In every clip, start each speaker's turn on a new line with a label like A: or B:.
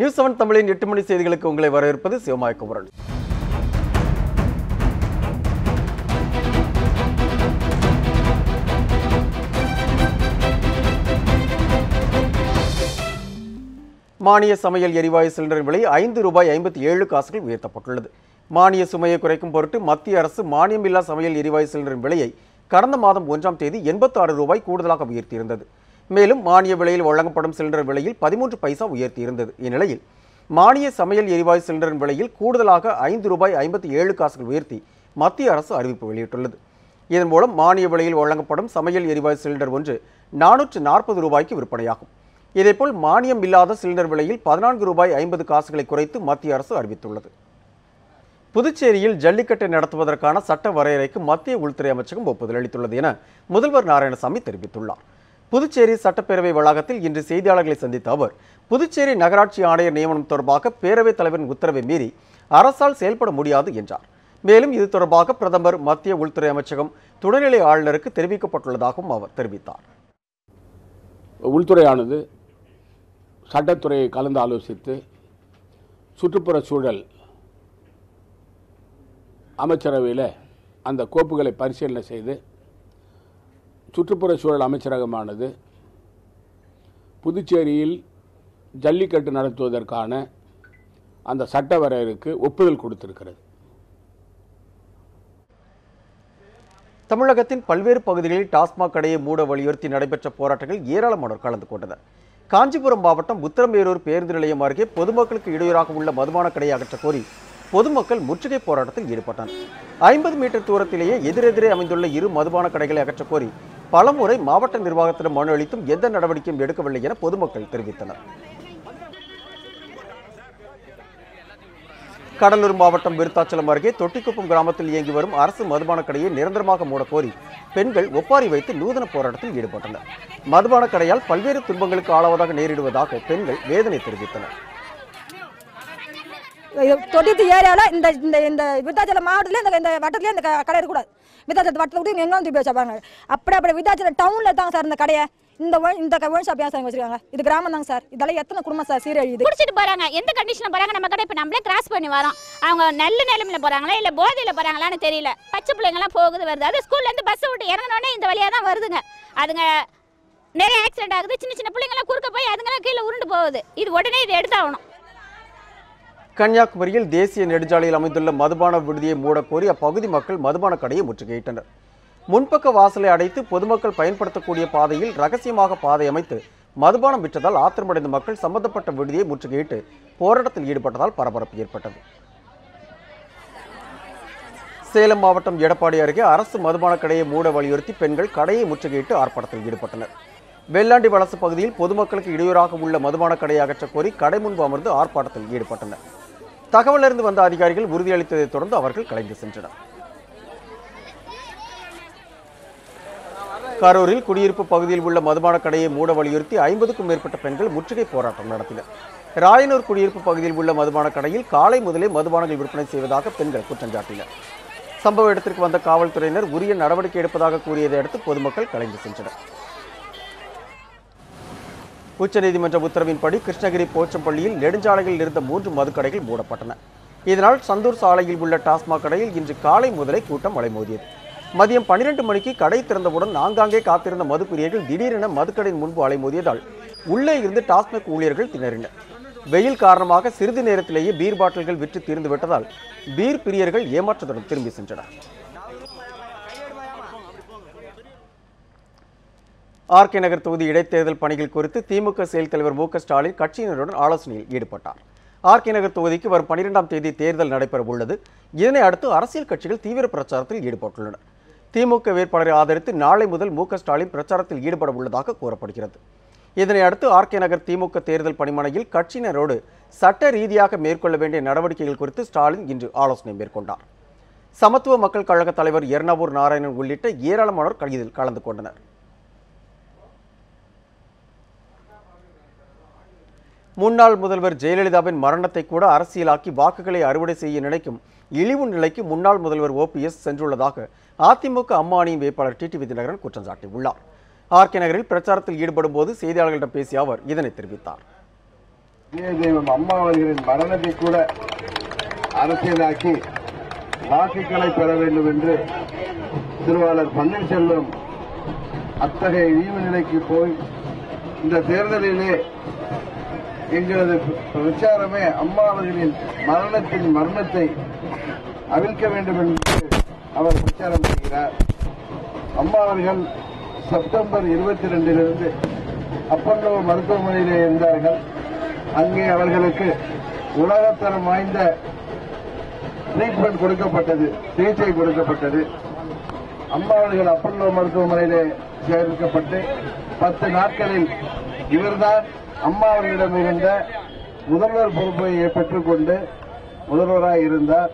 A: News 7 தமிழின் 8 மணி செய்திகளுக்கு உங்களை வரவேற்பது சிவமாய் குமரன். மானிய சமையல் எரிவாயு சிலிண்டர் விலை ₹5.57 உயர்த்தப்பட்டுள்ளது. மானிய சுமையை குறைக்கும் பொருட்டு மத்திய அரசு மானியமில்லா சமையல் எரிவாயு சிலிண்டரின் விலையை கடந்த மாதம் 1ஆம் தேதி ₹86 கூடுதலாக உயர்த்தியிருந்தது. மேலும் மானிய விலையில் வழங்கப்படும் சிலிண்டர் விலையில் 13 பைசா உயர்த்தியிருந்தது. இந்நிலையில் மானிய சமையல் எரிவாயு சிலிண்டரின் விலையில் கூடுதலாக ₹5.57 உயர்த்தி மத்திய அரசு அறிவிப்பு வெளியிட்டுள்ளது. இதன் மூலம் மானிய விலையில் வழங்கப்படும் சமையல் எரிவாயு சிலிண்டர் ஒன்று ₹440 விற்பனையாகும். இதேபோல் மானியம் இல்லாத சிலிண்டர் விலையில் ₹14.50 குறைத்து மத்திய அரசு அறிவித்துள்ளது. புதுச்சேரியில் ஜல்லிக்கட்டை நடத்துவதற்கான சட்ட வரையறைக்கு மத்திய உள்துறை அமைச்சகம் ஒப்புதல் அளித்துள்ளது என முதல்வர் நாராயணசாமி தெரிவித்துள்ளார். புதுச்சேரி சட்டப்பேரவை வளாகத்தில் இன்று செய்தியாளர்களை சந்தித்த அவர், புதுச்சேரி நகராட்சி ஆணையர் நியமனம் தொடர்பாக பேரவைத் தலைவரின் உத்தரவை மீறி அரசால் செயல்பட முடியாது என்றார். மேலும் இது தொடர்பாக பிரதமர், மத்திய உள்துறை அமைச்சகம், துணைநிலை ஆளுநருக்கு தெரிவிக்கப்பட்டுள்ளதாகவும் அவர் தெரிவித்தார்.
B: உள்துறையானது சட்டத்துறையை கலந்து ஆலோசித்து சுற்றுப்புற சூழல் அமைச்சரவையில் அந்த கோப்புகளை பரிசீலனை செய்து சுற்றுப்புற சூழல் அமைச்சரகமானது புதுச்சேரியில் ஜல்லிக்கட்டு நடத்துவதற்கான அந்த சட்ட வரையறைக்கு ஒப்புதல் கொடுத்திருக்கிறது.
A: தமிழகத்தின் பல்வேறு பகுதிகளில் டாஸ்மாக் கடையை மூட வலியுறுத்தி நடைபெற்ற போராட்டங்கள் ஏராளமானோர் கலந்து கொண்டனர். காஞ்சிபுரம் மாவட்டம் உத்தரமேரூர் பேருந்து நிலையம் அருகே பொதுமக்களுக்கு இடையூறாக உள்ள மதுபான கடையை அகற்ற கோரி பொதுமக்கள் முற்றுகை போராட்டத்தில் ஈடுபட்டனர். 50 மீட்டர் தூரத்திலேயே எதிரெதிரே அமைந்துள்ள இரு மதுபான கடைகளை அகற்ற கோரி பலமுறை மாவட்ட நிர்வாகத்திடம் மனு அளித்தும் எந்த நடவடிக்கையும் எடுக்கவில்லை என பொதுமக்கள் தெரிவித்தனர். கடலூர் மாவட்டம் விருத்தாச்சலம் அருகே தொட்டிக்குப்பம் கிராமத்தில் இயங்கி வரும் அரசு மதுபான கடையை நிரந்தரமாக மூட கோரி பெண்கள் ஒப்பாரி வைத்து நூதன போராட்டத்தில் ஈடுபட்டனர். மதுபான கடையால் பல்வேறு துன்பங்களுக்கு ஆளாவதாக நேரிடுவதாக பெண்கள் வேதனை தெரிவித்தனர்.
C: தொட்டித்து ஏரியாவில் இந்த விருத்தாச்சலம் மாவட்டத்தில் இந்த வட்டத்திலே இந்த கடை இருக்கக்கூடாது. விருத்தாச்சலத்து வட்டத்தை விட்டு எங்கே வந்து வச்சாங்க. அப்படி விருத்தாச்சலம் டவுனில் தாங்க சார் இந்த கடையை இந்த ஒயின் ஷாப் ஏன் சார் வச்சிருக்காங்க. இது கிராமம் தாங்க சார். இதெல்லாம் எத்தனை குடும்பம் சார் சீரழியுது.
D: குடிச்சிட்டு போறாங்க. எந்த கண்டிஷன்ல போறாங்க நம்ம கடை இப்போ நம்மளே கிராஸ் பண்ணி வரோம். அவங்க நல்ல நிலைமையில போறாங்களா இல்லை போதையில் போறாங்களான்னு தெரியல. பச்சை பிள்ளைங்கலாம் போகுது வருது. அது ஸ்கூல்லேருந்து பஸ் விட்டு இறங்கினோடனே இந்த வழியாக தான் வருதுங்க. அதுங்க நிறைய ஆக்சிடென்ட் ஆகுது. சின்ன சின்ன பிள்ளைங்களாம் குறுக்க போய் அதுங்களாம் கீழே உருண்டு போகுது. இது உடனே இதை எடுத்தாகணும்.
A: கன்னியாகுமரியில் தேசிய நெடுஞ்சாலையில் அமைந்துள்ள மதுபான விடுதியை மூடக்கோரி அப்பகுதி மக்கள் மதுபான கடையை முற்றுகையிட்டனர். முன்பக்க வாசலை அடைத்து பொதுமக்கள் பயன்படுத்தக்கூடிய பாதையில் ரகசியமாக பாதை அமைத்து மதுபானம் விற்றதால் ஆத்திரமடைந்த மக்கள் சம்பந்தப்பட்ட விடுதியை முற்றுகையிட்டு போராட்டத்தில் ஈடுபட்டதால் பரபரப்பு ஏற்பட்டது. சேலம் மாவட்டம் எடப்பாடி அருகே அரசு மதுபான கடையை மூட வலியுறுத்தி பெண்கள் கடையை முற்றுகையிட்டு ஆர்ப்பாட்டத்தில் ஈடுபட்டனர். வெள்ளாண்டி வலசு பகுதியில் பொதுமக்களுக்கு இடையூறாக உள்ள மதுபான கடையை அகற்ற கோரி கடை முன்பு அமர்ந்து ஆர்ப்பாட்டத்தில் ஈடுபட்டனர். தகவலிருந்து வந்த அதிகாரிகள் உறுதியளித்ததை தொடர்ந்து அவர்கள் கலைந்து சென்றனர். கரூரில் குடியிருப்பு பகுதியில் உள்ள மதுபான கடையை மூட வலியுறுத்தி 50க்கும் மேற்பட்ட பெண்கள் முற்றுகை போராட்டம் நடத்தினர். ராயனூர் குடியிருப்பு பகுதியில் உள்ள மதுபான கடையில் காலை முதலே மதுபானங்கள் விற்பனை செய்வதாக பெண்கள் குற்றம் சாட்டினர். சம்பவ இடத்திற்கு வந்த காவல்துறையினர் உரிய நடவடிக்கை எடுப்பதாக கூறியதை அடுத்து பொதுமக்கள் கலைந்து சென்றனர். உச்சநீதிமன்ற உத்தரவின்படி கிருஷ்ணகிரி போச்சம்பள்ளியில் நெடுஞ்சாலையில் இருந்த 3 மதுக்கடைகள் மூடப்பட்டன. இதனால் சந்தூர் சாலையில் உள்ள டாஸ்மாக் கடையில் இன்று காலை முதலே கூட்டம் அலைமோதியது. மதியம் 12 மணிக்கு கடை திறந்தவுடன் ஆங்காங்கே காத்திருந்த மது பிரியர்கள் திடீரென மதுக்கடையின் முன்பு அலைமோதியதால் உள்ளே இருந்து டாஸ்மாக் ஊழியர்கள் திணறினர். வெயில் காரணமாக சிறிது நேரத்திலேயே பீர் பாட்டில்கள் விற்று தீர்ந்து விட்டதால் பீர் பிரியர்கள் ஏமாற்றத்துடன் திரும்பி சென்றனர். ஆர்கே நகர் தொகுதி இடைத்தேர்தல் பணிகள் குறித்து திமுக செயல் தலைவர் மு க ஸ்டாலின் கட்சியினருடன் ஆலோசனையில் ஈடுபட்டார். ஆர்கே நகர் தொகுதிக்கு வரும் 12ஆம் தேதி தேர்தல் நடைபெற உள்ளது. இதனை அடுத்து அரசியல் கட்சிகள் தீவிர பிரச்சாரத்தில் ஈடுபட்டுள்ளனர். திமுக வேட்பாளரை ஆதரித்து நாளை முதல் மு க ஸ்டாலின் பிரச்சாரத்தில் ஈடுபட உள்ளதாக கூறப்படுகிறது. இதனை அடுத்து ஆர்கே நகர் திமுக தேர்தல் பணிமனையில் கட்சியினரோடு சட்ட ரீதியாக மேற்கொள்ள வேண்டிய நடவடிக்கைகள் குறித்து ஸ்டாலின் இன்று ஆலோசனை மேற்கொண்டார். சமத்துவ மக்கள் கழக தலைவர் எர்ணாவூர் நாராயணன் உள்ளிட்ட ஏராளமானோர் இதில் கலந்து கொண்டனர். முன்னாள் முதல்வர் ஜெயலலிதாவின் மரணத்தை கூட அரசியலாக்கி வாக்குகளை அறுவடை செய்ய நினைக்கும் இழிவு நிலைக்கு முன்னாள் முதல்வர் OPS சென்றுள்ளதாக அதிமுக அம்மா அணியின் வேட்பாளர் டிடிவி தினகரன் குற்றம் சாட்டியுள்ளார். ஆர்கே நகரில் பிரச்சாரத்தில் ஈடுபடும் போது செய்தியாளர்களிடம் பேசிய அவர் இதனை தெரிவித்தார்.
E: தெய்வம் அம்மா அவர்களின் மரணத்தை கூட அரசியலாக்கி வாக்குகளை பெற வேண்டும் என்று திருவாளர் பன்னீர்செல்வம் அத்தகைய ஈவு நிலைக்கு போய் இந்த தேர்தலிலே எங்களது பிரச்சாரமே அம்மா அவர்களின் மரணத்தின் மரணத்தை அவிழ்க்க வேண்டும் என்று அவர் பிரச்சாரம் செய்கிறார். அம்மா அவர்கள் செப்டம்பர் 22 அப்பல்லோ மருத்துவமனையிலே இருந்தார்கள். அங்கே அவர்களுக்கு உலகத்தரம் வாய்ந்த ட்ரீட்மெண்ட் கொடுக்கப்பட்டது, சிகிச்சை கொடுக்கப்பட்டது. அம்மா அவர்கள் அப்பல்லோ மருத்துவமனையிலே சேர்க்கப்பட்டு 10 நாட்களில் இவர்தான் அம்மா அவர்களிடம் இருந்த முதல்வர் பொறுப்பை பெற்றுக்கொண்டு முதல்வராக இருந்தார்.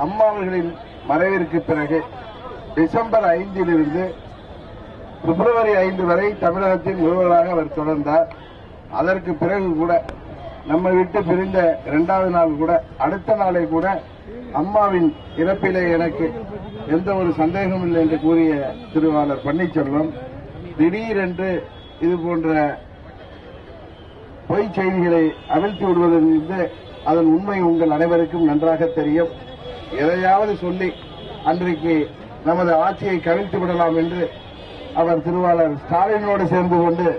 E: அம்மா அவர்களின் மறைவிற்கு பிறகு டிசம்பர் 5 பிப்ரவரி 5 வரை தமிழகத்தின் முதல்வராக அவர் தொடர்ந்தார். அதற்கு பிறகு கூட நம்மை விட்டு பிரிந்த 2வது நாள் கூட அடுத்த நாளை கூட அம்மாவின் இறப்பிலே எனக்கு எந்த ஒரு சந்தேகமும் இல்லை என்று கூறிய திருவாளர் பன்னீர்செல்வம் திடீரென்று இதுபோன்ற பொய் செய்திகளை அவிழ்த்து விடுவதிலிருந்து அதன் உண்மை உங்கள் அனைவருக்கும் நன்றாக தெரியும். எதையாவது சொல்லி அன்றைக்கு நமது ஆட்சியை கவிழ்த்து விடலாம் என்று அவர் திருவாளர் ஸ்டாலினோடு சேர்ந்து கொண்டு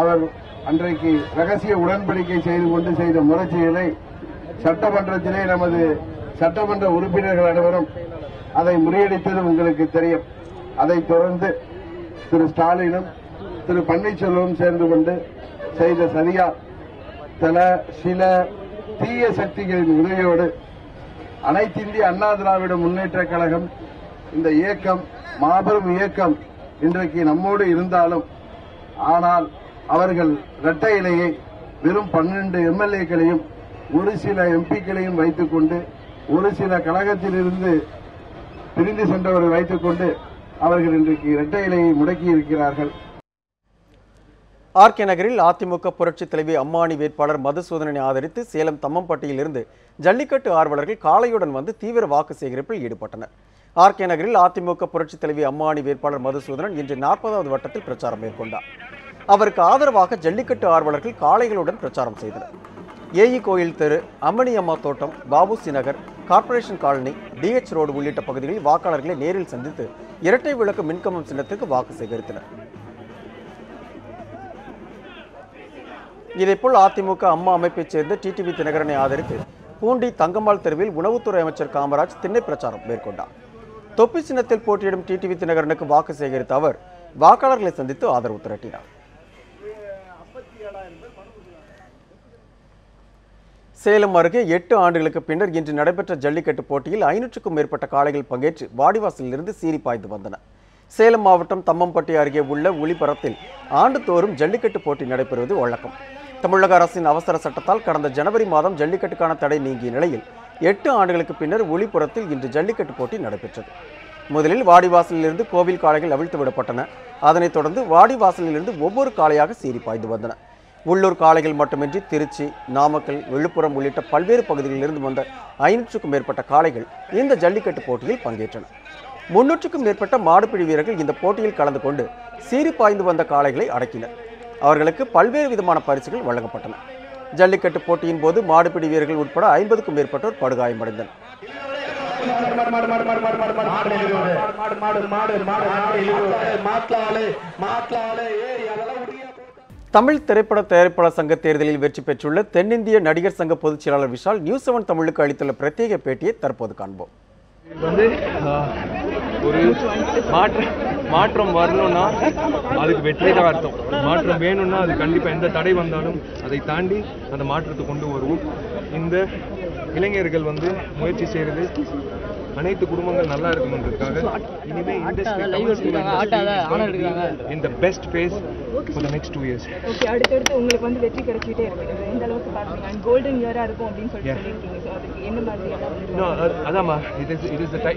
E: அவர் அன்றைக்கு ரகசிய உடன்படிக்கை செய்து கொண்டு செய்த முயற்சிகளை சட்டமன்றத்திலே நமது சட்டமன்ற உறுப்பினர்கள் அனைவரும் அதை முறியடித்தது உங்களுக்கு தெரியும். அதைத் தொடர்ந்து திரு ஸ்டாலினும் திரு பன்னீர்செல்வமும் சேர்ந்து கொண்டு செய்த சரியால் சில தீய சக்திகளின் உதவியோடு அனைத்து இந்திய அண்ணா திராவிட முன்னேற்ற கழகம் இந்த இயக்கம் மாபெரும் இயக்கம் இன்றைக்கு நம்மோடு இருந்தாலும் ஆனால் அவர்கள் இரட்டை இலையை வெறும் 12 எம்எல்ஏக்களையும் ஒரு சில எம்பிக்களையும் வைத்துக் கொண்டு ஒரு சில கழகத்திலிருந்து பிரிந்து சென்றவர்கள் வைத்துக் கொண்டு அவர்கள் இன்றைக்கு இரட்டை இலையை முடக்கி இருக்கிறார்கள்.
A: ஆர்கே நகரில் அதிமுக புரட்சி தலைவி அம்மாணி வேட்பாளர் மதுசூதனனை ஆதரித்து சேலம் தம்மம்பட்டியிலிருந்து ஜல்லிக்கட்டு ஆர்வலர்கள் காளையுடன் வந்து தீவிர வாக்கு சேகரிப்பில் ஈடுபட்டனர். ஆர்கே நகரில் அதிமுக புரட்சி தலைவி அம்மாணி வேட்பாளர் மதுசூதனன் இன்று 40வது வட்டத்தில் பிரச்சாரம் மேற்கொண்டார். அவருக்கு ஆதரவாக ஜல்லிக்கட்டு ஆர்வலர்கள் காளைகளுடன் பிரச்சாரம் செய்தனர். ஏஇ கோயில் தெரு, அம்மணி அம்மா தோட்டம், பாபுசி நகர், கார்ப்பரேஷன் காலனி, டிஎச் ரோடு உள்ளிட்ட பகுதிகளில் வாக்காளர்களை நேரில் சந்தித்து இரட்டை விளக்கு மின்கம்பம் சின்னத்திற்கு வாக்கு சேகரித்தனர். இதேபோல் அதிமுக அம்மா அமைப்பைச் சேர்ந்த டிடிவி தினகரனை ஆதரித்து பூண்டி தங்கம்மாள் தெருவில் உணவுத்துறை அமைச்சர் காமராஜ் திண்ணை பிரச்சாரம் மேற்கொண்டார். தொப்பி சின்னத்தில் போட்டியிடும் டிடிவி தினகரனுக்கு வாக்கு சேகரித்த அவர் வாக்காளர்களை சந்தித்து ஆதரவு திரட்டினார். சேலம் அருகே 8 ஆண்டுகளுக்கு பின்னர் இன்று நடைபெற்ற ஜல்லிக்கட்டு போட்டியில் 500க்கும் மேற்பட்ட காளைகள் பங்கேற்று வாடிவாசலிலிருந்து சீறி பாய்ந்து வந்தன. சேலம் மாவட்டம் தம்மம்பட்டி அருகே உள்ள உளிபரத்தில் ஆண்டுதோறும் ஜல்லிக்கட்டு போட்டி நடைபெறுவது வழக்கம். தமிழக அரசின் அவசர சட்டத்தால் கடந்த ஜனவரி மாதம் ஜல்லிக்கட்டுக்கான தடை நீங்கிய நிலையில் 8 ஆண்டுகளுக்கு பின்னர் உளிபுரத்தில் இன்று ஜல்லிக்கட்டு போட்டி நடைபெற்றது. முதலில் வாடிவாசலிலிருந்து கோவில் காளைகள் அவிழ்த்து விடப்பட்டன. அதனைத் தொடர்ந்து வாடிவாசலிலிருந்து ஒவ்வொரு காளையாக சீறி பாய்ந்து வந்தன. உள்ளூர் காளைகள் மட்டுமின்றி திருச்சி, நாமக்கல், விழுப்புரம் உள்ளிட்ட பல்வேறு பகுதிகளிலிருந்து வந்த 500க்கும் மேற்பட்ட காளைகள் இந்த ஜல்லிக்கட்டு போட்டியில் பங்கேற்றன. 300க்கும் மேற்பட்ட மாடுபிடி வீரர்கள் இந்த போட்டியில் கலந்து கொண்டு சீறி பாய்ந்து வந்த காளைகளை அடக்கினர். அவர்களுக்கு பல்வேறு விதமான பரிசுகள் வழங்கப்பட்டன. ஜல்லிக்கட்டு போட்டியின் போது மாடுபிடி வீரர்கள் உட்பட 50க்கும் மேற்பட்டோர் படுகாயமடைந்தனர். தமிழ் திரைப்பட தயாரிப்பாளர் சங்க தேர்தலில் வெற்றி பெற்றுள்ள தென்னிந்திய நடிகர் சங்க பொதுச் செயலாளர் விஷால் நியூஸ் 7 தமிழுக்கு அளித்துள்ள பிரத்யேக பேட்டியை தற்போது காண்போம்.
F: வந்து ஒரு மாற்றம் வரணும்னா அதுக்கு வெற்றி தான் அர்த்தம். மாற்றம் வேணும்னா அது கண்டிப்பாக எந்த தடை வந்தாலும் அதை தாண்டி அந்த மாற்றத்தை கொண்டு வருவோம். இந்த இளைஞர்கள் வந்து முயற்சி செய்கிறது அனைத்து குடும்பங்கள் நல்லா இருக்கணுன்றதுக்காக இனிமே இந்த best phase for the next 2 years.
G: Okay, அடுத்து உங்களுக்கு வந்து வெற்றி கிடைச்சிட்டே இருக்கு. இந்த அளவுக்கு பாத்தீங்க கோல்டன் இயரா இருக்கும் அப்படினு சொல்லிருக்கீங்க. சோ அதுக்கு என்ன மாதிரி
F: அதாமா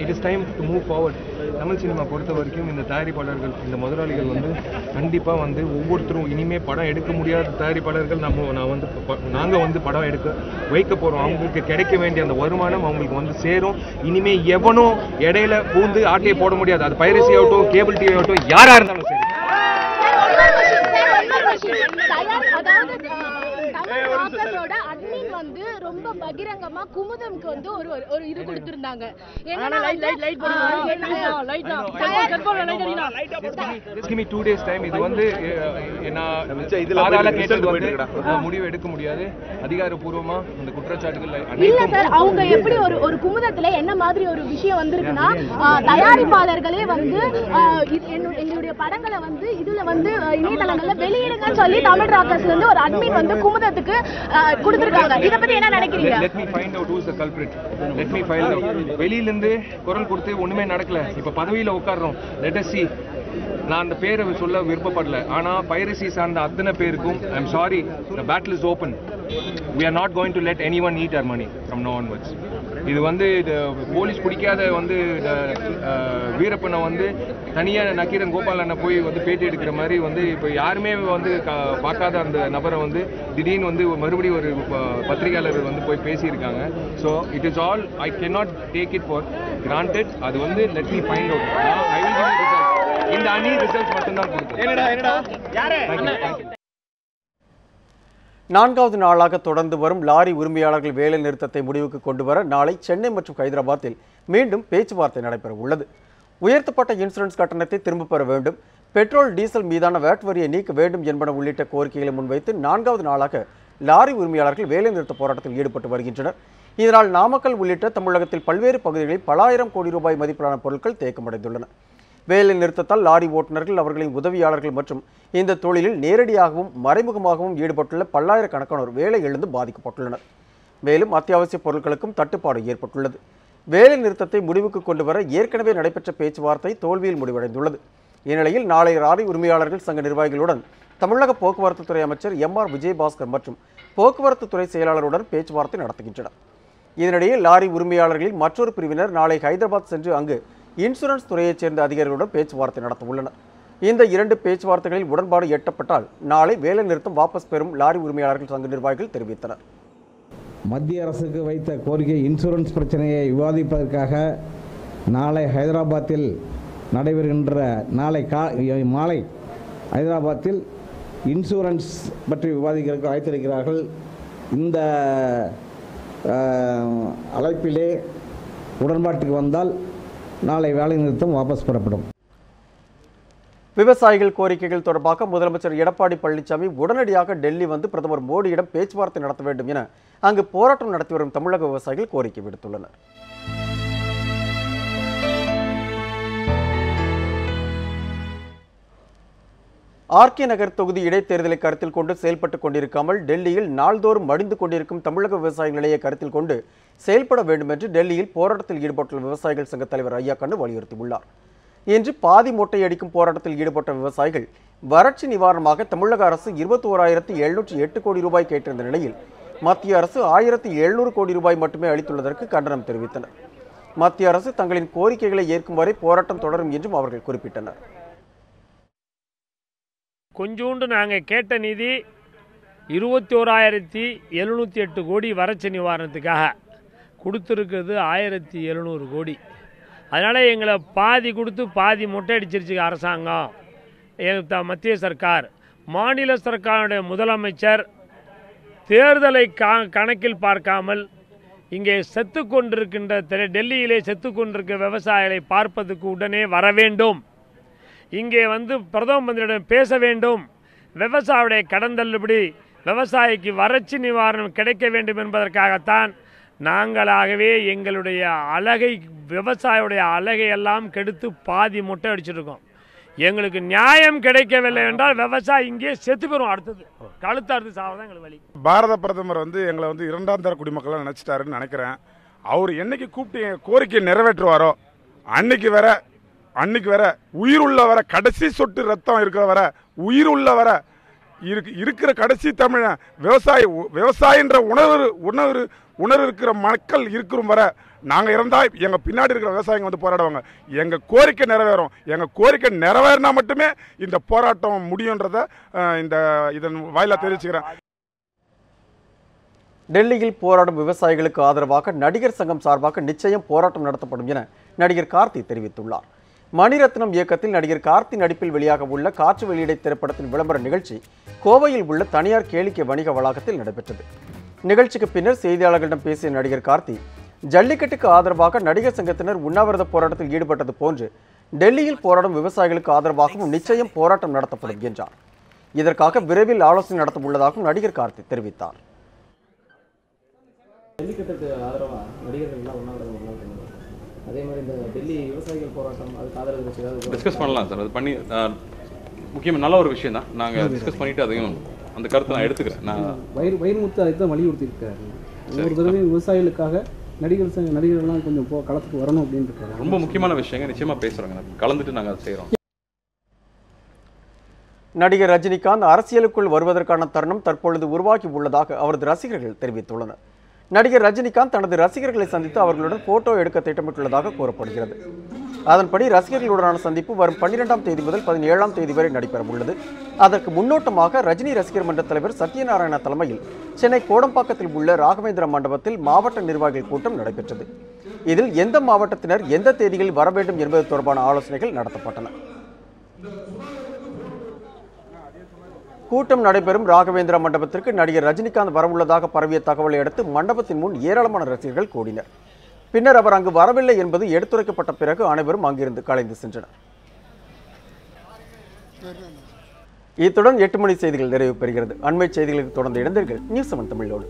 F: it is time to move forward. Tamil cinema பொறுத்த வரைக்கும் இந்த தயாரிப்பாளர்கள், இந்த முதலாளிகள் வந்து கண்டிப்பாக வந்து ஒவ்வொருத்தரும் இனிமே படம் எடுக்க முடியாத தயாரிப்பாளர்கள் நாங்கள் வந்து படம் எடுக்க வைக்க போகிறோம். அவங்களுக்கு கிடைக்க வேண்டிய அந்த வருமானம் அவங்களுக்கு வந்து சேரும். இனிமே எவனும் இடையில பூந்து ஆட்டையை போட முடியாது. அது பைரசி ஆகட்டும், கேபிள் டிவி ஆகட்டும், யாரா இருந்தாலும் சரி.
H: ரொம்ப பகிரங்கமா குமுதம்க்கு வந்து ஒரு இது கொடுத்திருந்தாங்க.
F: Give me 2 days time. இது வந்து முடிவு எடுக்க முடியாது. அதிகாரப்பூர்வமா அந்த குற்றச்சாட்டுகள்
H: இல்ல சார். அவங்க எப்படி ஒரு குமுதத்துல என்ன மாதிரி ஒரு விஷயம் வந்திருக்குன்னா, தயாரிப்பாளர்களே வந்து எங்களுடைய படங்களை வந்து இதுல வந்து இணையதளங்கள்ல வெளியிடுங்கன்னு சொல்லி தமிழ் ராக்கர்ஸ்ல இருந்து ஒரு அட்மின் வந்து குமுதத்துக்கு கொடுத்திருக்காங்க. இத பத்தி என்ன நினைக்கிறீங்க?
F: Let me find out who is the culprit. Let me find out. வெளியில இருந்து குரல் கொடுத்து ஒண்ணுமே நடக்கல. இப்ப பதவியில உட்கார்றோம். Let us see. நான் அந்த பேரை சொல்ல விருப்பப்படல. ஆனா பைரசி சார்ந்த அத்தனை பேருக்கும் I am sorry, the battle is open. We are not going to let anyone eat our money from now onwards. இது வந்து போலீஸ் பிடிக்காத வந்து வீரப்பனை வந்து தனியா நக்கீரன் கோபாலனை போய் வந்து பேட்டி எடுக்கிற மாதிரி வந்து இப்போ யாருமே வந்து பார்க்காத அந்த நபரை வந்து திடீர்னு வந்து மறுபடியும் ஒரு பத்திரிகையாளர் வந்து போய் பேசியிருக்காங்க. So it is all I cannot take it for granted. அது வந்து let me find out. I will give you results. இந்த அணி ரிசல்ட்ஸ் மட்டும்தான் கொடுக்கும்.
A: நான்காவது நாளாக தொடர்ந்து வரும் லாரி உரிமையாளர்கள் வேலை நிறுத்தத்தை முடிவுக்கு கொண்டு வர நாளை சென்னை மற்றும் ஹைதராபாத்தில் மீண்டும் பேச்சுவார்த்தை நடைபெற உள்ளது. உயர்த்தப்பட்ட இன்சூரன்ஸ் கட்டணத்தை திரும்பப் பெற வேண்டும், பெட்ரோல் டீசல் மீதான வேட் வரியை நீக்க வேண்டும் என்பன உள்ளிட்ட கோரிக்கைகளை முன்வைத்து நான்காவது நாளாக லாரி உரிமையாளர்கள் வேலை நிறுத்த போராட்டத்தில் ஈடுபட்டு வருகின்றனர். இதனால் நாமக்கல் உள்ளிட்ட தமிழகத்தில் பல்வேறு பகுதிகளில் பல ஆயிரம் கோடி ரூபாய் மதிப்பிலான பொருட்கள் தேக்கமடைந்துள்ளன. வேலை நிறுத்தத்தால் லாரி ஓட்டுநர்கள், அவர்களின் உதவியாளர்கள் மற்றும் இந்த தொழிலில் நேரடியாகவும் மறைமுகமாகவும் ஈடுபட்டுள்ள பல்லாயிரக்கணக்கானோர் வேலை இழந்து பாதிக்கப்பட்டுள்ளனர். மேலும் அத்தியாவசிய பொருட்களுக்கும் தட்டுப்பாடு ஏற்பட்டுள்ளது. வேலை நிறுத்தத்தை முடிவுக்கு கொண்டு வர ஏற்கனவே நடைபெற்ற பேச்சுவார்த்தை தோல்வியில் முடிவடைந்துள்ளது. இந்நிலையில் நாளை லாரி உரிமையாளர்கள் சங்க நிர்வாகிகளுடன் தமிழக போக்குவரத்து துறை அமைச்சர் MR விஜயபாஸ்கர் மற்றும் போக்குவரத்து துறை செயலாளருடன் பேச்சுவார்த்தை நடத்துகின்றனர். இதனிடையே லாரி உரிமையாளர்களில் மற்றொரு பிரிவினர் நாளை ஹைதராபாத் சென்று அங்கு இன்சூரன்ஸ் துறையைச் சேர்ந்த அதிகாரிகளுடன் பேச்சுவார்த்தை நடத்த உள்ளனர். இந்த 2 பேச்சுவார்த்தைகளில் உடன்பாடு எட்டப்பட்டால் நாளை வேலை நிறுத்தம் வாபஸ் பெறும் லாரி உரிமையாளர்கள் சங்க நிர்வாகிகள் தெரிவித்தனர்.
I: மத்திய அரசுக்கு வைத்த கோரிக்கை இன்சூரன்ஸ் பிரச்சனையை விவாதிப்பதற்காக நாளை ஹைதராபாத்தில் நடைபெறுகின்ற மாலை ஹைதராபாத்தில் இன்சூரன்ஸ் பற்றி விவாதிக்கிறதுக்கு அழைத்திருக்கிறார்கள். இந்த அழைப்பிலே உடன்பாட்டுக்கு வந்தால் நாளை வேலை நிறுத்தம் வாபஸ் பெறப்படும்.
A: விவசாயிகள் கோரிக்கைகள் தொடர்பாக முதலமைச்சர் எடப்பாடி பழனிசாமி உடனடியாக டெல்லி வந்து பிரதமர் மோடியிடம் பேச்சுவார்த்தை நடத்த வேண்டும் என அங்கு போராட்டம் நடத்தி வரும் தமிழக விவசாயிகள் கோரிக்கை விடுத்துள்ளனர். RK நகர் தொகுதி இடைத்தேர்தலை கருத்தில் கொண்டு செயல்பட்டுக் கொண்டிருக்காமல் டெல்லியில் நாள்தோறும் மடிந்து கொண்டிருக்கும் தமிழக விவசாய நிலையை கருத்தில் கொண்டு செயல்பட வேண்டும் என்று டெல்லியில் போராட்டத்தில் ஈடுபட்டுள்ள விவசாயிகள் சங்க தலைவர் ஐயா கண்ணு வலியுறுத்தியுள்ளார். இன்று பாதி மொட்டை அடிக்கும் போராட்டத்தில் ஈடுபட்ட விவசாயிகள் வறட்சி நிவாரணமாக தமிழக அரசு 21,708 கோடி ரூபாய் கேட்டிருந்த நிலையில் மத்திய அரசு 1,700 கோடி ரூபாய் மட்டுமே அளித்துள்ளதற்கு கண்டனம் தெரிவித்தனர். மத்திய அரசு தங்களின் கோரிக்கைகளை ஏற்கும் வரை போராட்டம் தொடரும் என்றும் அவர்கள் குறிப்பிட்டனர்.
J: கொஞ்சோண்டு நாங்கள் கேட்ட நிதி 21,708 கோடி வறட்சி நிவாரணத்துக்காக கொடுத்துருக்கிறது 1,700 கோடி. அதனால் எங்களை பாதி கொடுத்து பாதி மொட்டை அடிச்சிருச்சு அரசாங்கம். மத்திய சர்க்கார், மாநில சர்க்காருடைய முதலமைச்சர் தேர்தலை கணக்கில் பார்க்காமல் இங்கே செத்து கொண்டிருக்கின்ற டெல்லியிலே செத்து கொண்டிருக்கிற விவசாயிகளை பார்ப்பதற்கு உடனே வர வேண்டும். இங்கே வந்து பிரதம மந்திரியிடம் பேச வேண்டும். விவசாயியுடைய கடன் தள்ளுபடி, விவசாயிக்கு வறட்சி நிவாரணம் கிடைக்க வேண்டும் என்பதற்காகத்தான் நாங்களாகவே எங்களுடைய விவசாயியுடைய அழகை எல்லாம் கெடுத்து பாதி மொட்டை அடிச்சிருக்கோம். எங்களுக்கு நியாயம் கிடைக்கவில்லை என்றால் விவசாயி இங்கே செத்து பெறும். அடுத்தது கழுத்து அறுத்து சாவதான் எங்களுக்கு வழி.
K: பாரத பிரதமர் வந்து எங்களை வந்து 2ஆம் தர குடிமக்களை நினைச்சிட்டாருன்னு நினைக்கிறேன். அவர் என்னைக்கு கூப்பிட்டு கோரிக்கையை நிறைவேற்றுவாரோ அன்னைக்கு வர உயிர் உள்ள வர கடைசி சொட்டு ரத்தம் இருக்கிற வர உயிர் உள்ள வர இருக்கிற கடைசி தமிழன் விவசாயின்ற உணர்வு இருக்கிற மக்கள் இருக்கிற வர நாங்கள் இருந்தா எங்க பின்னாடி இருக்கிற விவசாயிங்க வந்து போராடுவாங்க. எங்க கோரிக்கை நிறைவேறும். எங்க கோரிக்கை நிறைவேறினா மட்டுமே இந்த போராட்டம் முடியுன்றத இதன் வாயிலா தெரிவிச்சுக்கிறேன்.
A: டெல்லியில் போராடும் விவசாயிகளுக்கு ஆதரவாக நடிகர் சங்கம் சார்பாக நிச்சயம் போராட்டம் நடத்தப்படும் என நடிகர் கார்த்தி தெரிவித்துள்ளார். மணிரத்னம் இயக்கத்தில் நடிகர் கார்த்தி நடிப்பில் வெளியாக உள்ள காற்று வெளியிடை திரைப்படத்தின் விளம்பர நிகழ்ச்சி கோவையில் உள்ள தனியார் கேளிக்கை வணிக வளாகத்தில் நடைபெற்றது. நிகழ்ச்சிக்கு பின்னர் செய்தியாளர்களிடம் பேசிய நடிகர் கார்த்தி, ஜல்லிக்கட்டுக்கு ஆதரவாக நடிகர் சங்கத்தினர் உண்ணாவிரத போராட்டத்தில் ஈடுபட்டது போன்று டெல்லியில் போராடும் விவசாயிகளுக்கு ஆதரவாகவும் நிச்சயம் போராட்டம் நடத்தப்படும் என்றார். இதற்காக விரைவில் ஆலோசனை நடத்த உள்ளதாகவும் நடிகர் கார்த்தி தெரிவித்தார்.
L: ஜல்லிக்கட்டுக்கு ஆதரவாக நடிகர்கள்லாம் உண்ணாவிரதம் அதே மாதிரி இந்த டெல்லி விவசாயிகள் போராட்டம் அதுக்கு ஆதரவு
M: டிஸ்கஸ் பண்ணலாம் சார். அது பண்ணி முக்கியமாக நல்ல ஒரு விஷயம் தான். நாங்கள் டிஸ்கஸ் பண்ணிட்டு அதையும் அந்த கருத்தை நான் எடுத்துக்கிறேன். நான்
L: வைரமுத்து அதை தான் வலியுறுத்தி இருக்காரு. ஒரு தடவை விவசாயிகளுக்காக நடிகர்கள்லாம் கொஞ்சம் களத்துக்கு வரணும் அப்படின்னு இருக்காரு.
M: ரொம்ப முக்கியமான விஷயங்க. நிச்சயமாக பேசுகிறோங்க. கலந்துட்டு நாங்கள் அதை செய்கிறோம்.
A: நடிகர் ரஜினிகாந்த் அரசியலுக்குள் வருவதற்கான தருணம் தற்பொழுது உருவாகி உள்ளதாக அவரது ரசிகர்கள் தெரிவித்துள்ளனர். நடிகர் ரஜினிகாந்த் தனது ரசிகர்களை சந்தித்து அவர்களுடன் போட்டோ எடுக்க திட்டமிட்டுள்ளதாக கூறப்படுகிறது. அதன்படி ரசிகர்களுடனான சந்திப்பு வரும் 12ஆம் தேதி முதல் 17ஆம் தேதி வரை நடைபெற உள்ளது. அதற்கு முன்னோட்டமாக ரஜினி ரசிகர் மன்ற தலைவர் சத்யநாராயணா தலைமையில் சென்னை கோடம்பாக்கத்தில் உள்ள ராகவேந்திர மண்டபத்தில் மாவட்ட நிர்வாகிகள் கூட்டம் நடைபெற்றது. இதில் எந்த மாவட்டத்தினர் எந்த தேதிகளில் வர வேண்டும் என்பது தொடர்பான ஆலோசனைகள் நடத்தப்பட்டன. கூட்டம் நடைபெறும் ராகவேந்திர மண்டபத்திற்கு நடிகர் ரஜினிகாந்த் வரவுள்ளதாக பரவிய தகவலை அடுத்து மண்டபத்தின் முன் ஏராளமான ரசிகர்கள் கூடினர். பின்னர் அவர் அங்கு வரவில்லை என்பது எடுத்துரைக்கப்பட்ட பிறகு அனைவரும் அங்கிருந்து கலைந்து சென்றனர். இத்துடன் 8 மணி செய்திகள் நிறைவு பெறுகிறது. அண்மை செய்திகளுக்கு தொடர்ந்து இணைந்தீர்கள் நியூஸ் 7 தமிழோடு.